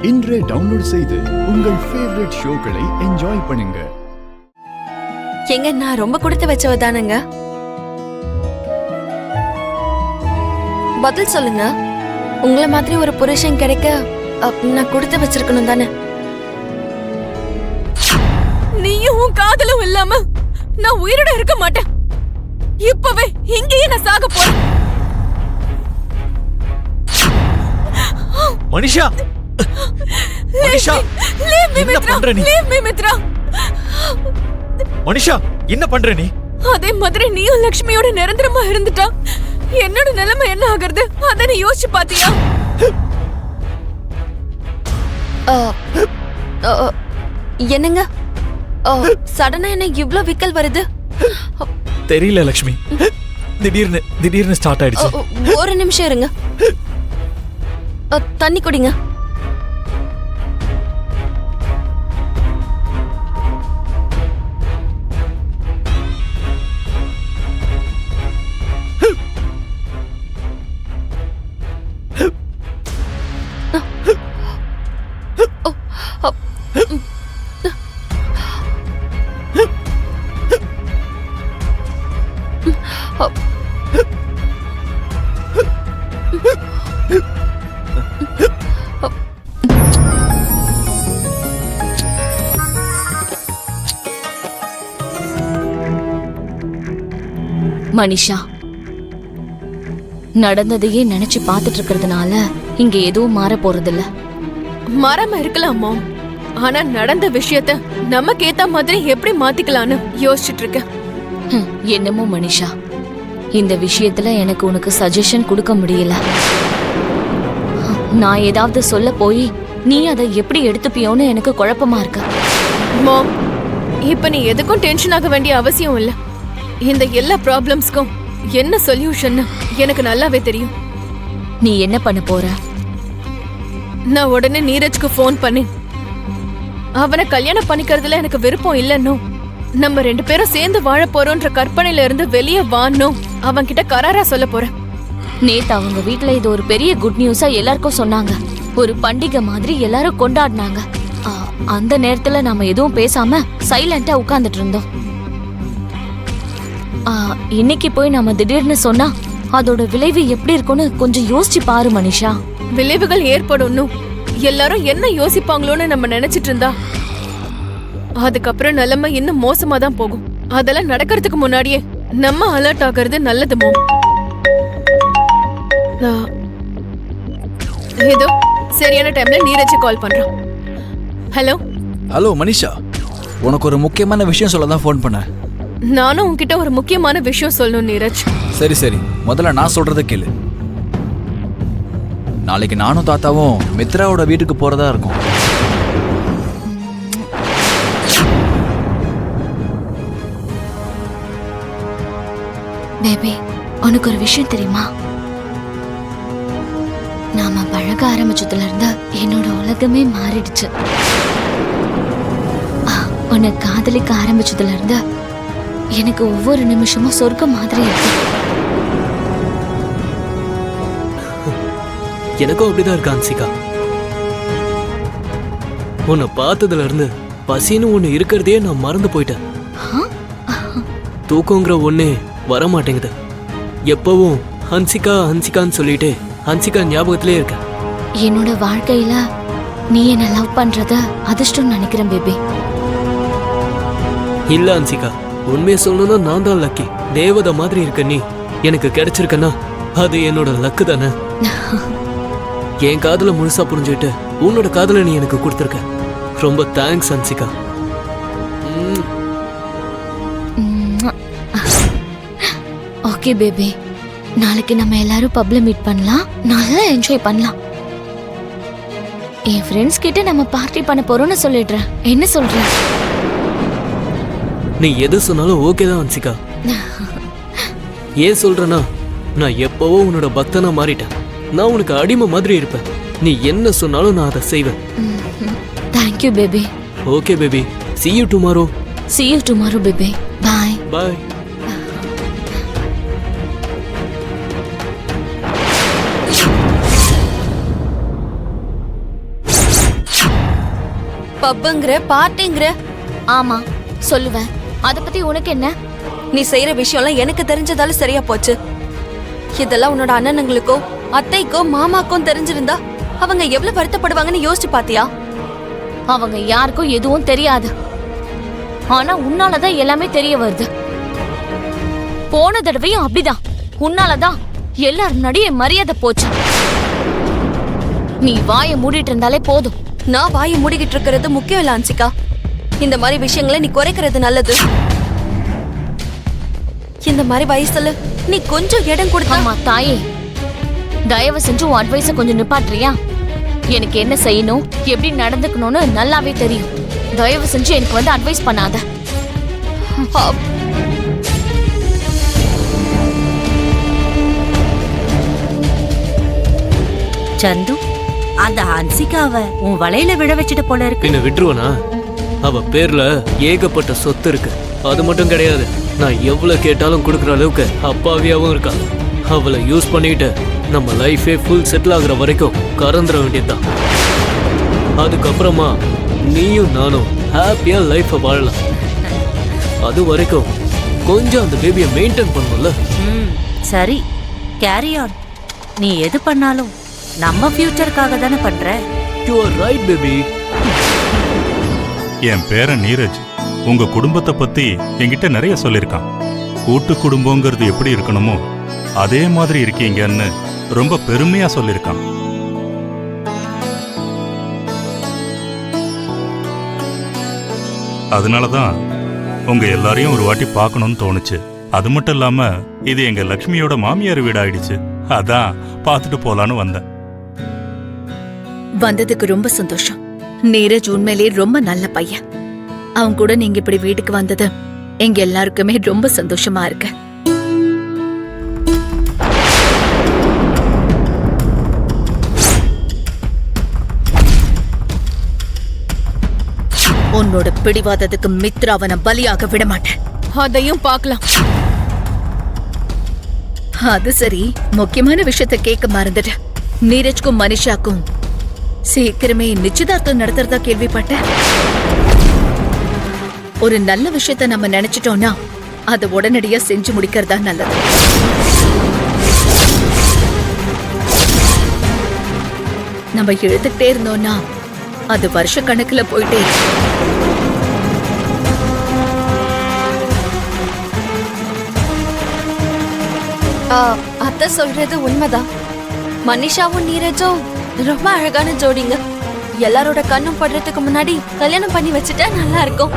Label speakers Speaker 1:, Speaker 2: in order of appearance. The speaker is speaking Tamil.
Speaker 1: இன்றே டவுன்லோட் செய்து உங்கள் ஃபேவரட் ஷோக்களை என்ஜாய் பண்ணுங்க.
Speaker 2: எங்க நான் ரொம்ப கொடுத்து வச்சவ தானங்க. பதில் சொல்லுங்க. உங்களை மாதிரி ஒரு புருஷன் கிடைக்க நான் கொடுத்து வச்சிருக்கணும் தானே. நீயும் உன் காதலும் இல்லாம நான் உயிரோட இருக்க மாட்டேன். இப்பவே இங்கேயே நான் சாக போறேன்.
Speaker 3: மனிஷா, மனிஷா, என்ன பண்ற நீ? மனிஷா, என்ன பண்ற நீ?
Speaker 2: அதே மாதிரி நீயும் லட்சுமியோட நிரந்தரமா இருந்துட்டா என்னோட நிலைமை என்ன ஆகுறது? அத நீ யோசிச்சு பாத்தியா? என்னங்க சடனா என்ன இவ்ளோ விக்கல் வருது?
Speaker 3: தெரியல லட்சுமி, திடீர்னு ஸ்டார்ட் ஆயிடுச்சு.
Speaker 2: ஒரு நிமிஷம் இருங்க, தண்ணி குடிங்க.
Speaker 4: மனிஷா, நடந்ததையே நினைச்சு பாத்துட்டு இருக்கிறதுனால இங்க எதுவும் மாற போறதில்ல.
Speaker 2: மரமா இருக்கலாமோ, ஆனா நடந்த விஷயத்த நமக்கு ஏத்த மாதிரி எப்படி மாத்திக்கலாம்னு யோசிச்சுட்டு இருக்கேன்.
Speaker 4: என்னமோ மனிஷா, இந்த விஷயத்துல எனக்கு உனக்கு சஜஷன் கொடுக்க முடியல. நான் ஏதாவது சொல்ல போய் நீ அதை எப்படி எடுத்துப்பியோன்னு எனக்கு குழப்பமா இருக்க.
Speaker 2: மாம், இப்ப நீ எதுக்கும் டென்ஷன் ஆக வேண்டிய அவசியம் இல்ல. இந்த எல்லா ப்ராப்ளம்ஸ்க்கும் என்ன சொல்யூஷன் எனக்கு நல்லாவே தெரியும்.
Speaker 4: நீ என்ன பண்ண போற?
Speaker 2: நான் உடனே நீரஜ்க்கு போன் பண்ணி அவனை கல்யாணம் பண்ணிக்கிறதுல எனக்கு விருப்பம் இல்லைன்னு, நம்ம 2 பேரும் சேர்ந்து வாழ போறோம்ன்ற கற்பனையில இருந்து வெளியே வாணும் அவன் கிட்ட கராரா சொல்ல போறேன்.
Speaker 4: நேத்து அவங்க வீட்டுல இது ஒரு பெரிய குட் நியூஸா எல்லாருக்கும் சொன்னாங்க. ஒரு பண்டிகை மாதிரி எல்லாரும் கொண்டாடினாங்க. அந்த நேரத்துல நாம எதுவும் பேசாம சைலண்டா உட்கார்ந்துட்டு இருந்தோம். இன்னைக்கு போய் நாம திடீர்னு சொன்னா அதோட விளைவு எப்படி இருக்கும்னு கொஞ்சம் யோசிச்சு பாரு மனிஷா.
Speaker 2: விளைவுகள் ஏற்படும், எல்லாரும் என்ன யோசிப்பாங்களோன்னு நம்ம நினைச்சிட்டு இருந்தா அதுக்கப்புறம் நிலைமை இன்னும் மோசமா தான் போகும். அதெல்லாம் நடக்கிறதுக்கு முன்னாடியே நம்ம அலர்ட் ஆகிறது நல்லதுமோ. ஏதோ சரியான டைம்ல நீரஜ் கால் பண்றான். ஹலோ
Speaker 5: ஹலோ மனிஷா, உனக்கு ஒரு முக்கியமான விஷயம் சொல்ல தான் ஃபோன் பண்ணேன்.
Speaker 2: நானும் உன்கிட்ட ஒரு முக்கியமான விஷயம் சொல்லணும் நீரஜ்.
Speaker 5: சரி, முதல்ல நான் சொல்றத கேளு. நாளைக்கு நானும் தாத்தாவும் மித்ராவோட வீட்டுக்கு போறதா இருக்கும்.
Speaker 4: பேபி, உனக்கு ஒரு விஷயம் தெரியுமா? நாம பழக ஆரம்பிச்சதுல இருந்து என்னோட உலகமே மாறிடுச்சு. உன்னை காதலிக்க ஆரம்பிச்சதுல இருந்து எனக்கு ஒவ்வொரு நிமிஷமும் சொர்க்கம் மாதிரி இருக்கு.
Speaker 6: எனக்கும் அப்படிதான் இருக்கு ஹன்சிகா. உன்னை பார்த்ததுல இருந்து பசின்னு ஒண்ணு இருக்கிறதே நான் மறந்து போயிட்டேன். தூக்கங்கிற ஒண்ணே வர மாட்டேங்குது. எப்பவும் ஹன்சிகா ஹன்சிகான்னு சொல்லிட்டு ஹன்சிகா ஞாபகத்திலே இருக்க.
Speaker 4: என்னோட வாழ்க்கையில நீ என்ன லவ் பண்றத அதிர்ஷ்டம் நினைக்கிறேன் பேபி.
Speaker 6: இல்ல ஹன்சிகா, உண்மையை சொல்லணும்னா நான் தான் லக்கி. தேவதை மாதிரி இருக்க நீ எனக்கு கிடைச்சிருக்கனா அது என்னோட லக்கு தானே. என் காதல முழுசா புரிஞ்சுட்டு உன்னோட காதல நீ எனக்கு கொடுத்துருக்க. ரொம்ப தேங்க்ஸ் ஹன்சிகா.
Speaker 4: ஓகே பேபி, நாளைக்கு நம்ம எல்லாரும் பப்ல மீட் பண்ணலாம், நல்லா என்ஜாய் பண்ணலாம். என் ஃப்ரெண்ட்ஸ் கிட்ட நம்ம பார்ட்டி பண்ண போறோம்னு சொல்லிடுறேன். என்ன சொல்ற?
Speaker 6: நீ எது சொன்னாலும் ஓகே தான் ஹன்சிகா. ஏன் சொல்றனா, நான் எப்பவோ உன்னோட பக்தனா மாறிட்டேன். நான் உனக்கு அடிமை மாதிரி இருப்பேன். நீ என்ன சொன்னாலும் நான் அதை செய்வேன்.
Speaker 4: Thank you baby.
Speaker 6: Okay baby, see you tomorrow.
Speaker 4: See you tomorrow baby. Bye.
Speaker 6: Bye.
Speaker 7: பப்புங்கிற பார்ட்டிங்கிற.
Speaker 4: ஆமா சொல்லுவேன். அத பத்தி உனக்கு என்ன?
Speaker 7: நீ செய்யற விஷயம்லாம் எனக்கு தெரிஞ்சதால சரியா போச்சு. இதெல்லாம் உன்னோட அண்ணனுங்களுக்கோ அத்தைக்கோ மாமாக்கும் தெரிஞ்சிருந்தா அவங்க எவ்வளவு வருத்தப்படுவாங்கன்னு யோசிச்சு பாத்தியா?
Speaker 4: அவங்க யாருக்கும் எதுவும் தெரியாது. ஆனா உன்னாலதான் எல்லாமே தெரிய வருது. போன தடவையும் அப்படிதான். உன்னாலதான் எல்லாரும் முன்னாடி என் மரியாதை போச்சு. நீ வாயை மூடிட்டு இருந்தாலே போதும்.
Speaker 7: நான் வாயை மூடிக்கிட்டு இருக்கிறது முக்கியம் இல்ல அன்சிகா. இந்த மாதிரி விஷயங்களை நீ குறைக்கிறது நல்லது. இந்த மாதிரி வயசுல நீ கொஞ்சம் இடம் கொடுத்தா.
Speaker 4: ஆமா தாயே, தயவு செஞ்சு உன் அட்வைஸ கொஞ்சம் நிப்பாட்டுறியா? எனக்கு என்ன செய்யணும், எப்படி நடந்துக்கணும்னு நல்லாவே தெரியும். தயவு செஞ்சு எனக்கு வந்து அட்வைஸ் பண்ணாத.
Speaker 8: சந்து, அந்த ஹன்சிகாவை உன் வலையில விழ வச்சிட்ட போல இருக்கு.
Speaker 6: என்ன விட்டுருவனா? அவ பேர்ல ஏகப்பட்ட சொத்து இருக்கு. அது மட்டும் கிடையாது, நான் எவ்வளவு கேட்டாலும் கொடுக்குற அளவுக்கு அப்பாவியாவும் இருக்கா. அவளை யூஸ் பண்ணிட்டு நம்ம லைஃபே ஃபுல் செட்டில் ஆகுற வரைக்கும் கறந்துட வேண்டியதுதான். அதுக்கப்புறமா நீயும் நானும் ஹாப்பியா லைஃபை வாழலாம். அது வரைக்கும் கொஞ்சம் அந்த பேபியை மெயின்டைன் பண்ணணும்ல.
Speaker 8: சரி, கேரி ஆன். நீ எது பண்ணாலும் நம்ம ஃபியூச்சருக்காக தானே பண்ற.
Speaker 6: You are right baby.
Speaker 9: என் பேரன் நீரஜ் உங்க குடும்பத்தை பத்தி என்கிட்ட நிறைய சொல்லியிருக்கான். கூட்டு குடும்பங்கிறது எப்படி இருக்கணுமோ அதே மாதிரி இருக்கீங்கன்னு ரொம்ப பெருமையா சொல்லியிருக்கான். அதனாலதான் உங்க எல்லாரையும் ஒரு வாட்டி பார்க்கணும்னு தோணுச்சு. அது மட்டும் இல்லாம இது எங்க லக்ஷ்மியோட மாமியார் வீடு ஆயிடுச்சு. அதான் பார்த்துட்டு போலான்னு வந்தேன்.
Speaker 10: வந்ததுக்கு ரொம்ப சந்தோஷம். நீரஜ் உண்மையிலே ரொம்ப நல்ல பையன். அவன் கூட நீங்க இப்படி வீட்டுக்கு வந்தது எங்க எல்லாருக்குமே ரொம்ப சந்தோஷமா இருக்கு. உன்னோட பிடிவாதத்துக்கு மித்ராவனை பலியாக விட மாட்டேன்.
Speaker 2: அதையும் பார்க்கலாம்.
Speaker 10: அது சரி, முக்கியமான விஷயத்த கேட்க மறந்துட்டேன். நீரஜ்க்கும் மனிஷாக்கும் சீக்கிரமே நிச்சயதார்த்தம் நடத்துறதா கேள்விப்பட்டேன். ஒரு நல்ல விஷயத்த நம்ம நினைச்சிட்டோம்னா அதை உடனடியா செஞ்சு முடிக்கிறதா நல்லது. நம்ம இழுத்துக்கிட்டே இருந்தோம்னா அது வருஷ கணக்குல போயிட்டே இருக்கு.
Speaker 7: அத்தை சொல்றது உண்மைதான். மனிஷாவும் நீரஜும் ரொம்ப அழகான ஜோடிங்க. எல்லாரோட கண்ணும் படுறதுக்கு முன்னாடி கல்யாணம் பண்ணி வச்சுட்டா நல்லா இருக்கும்.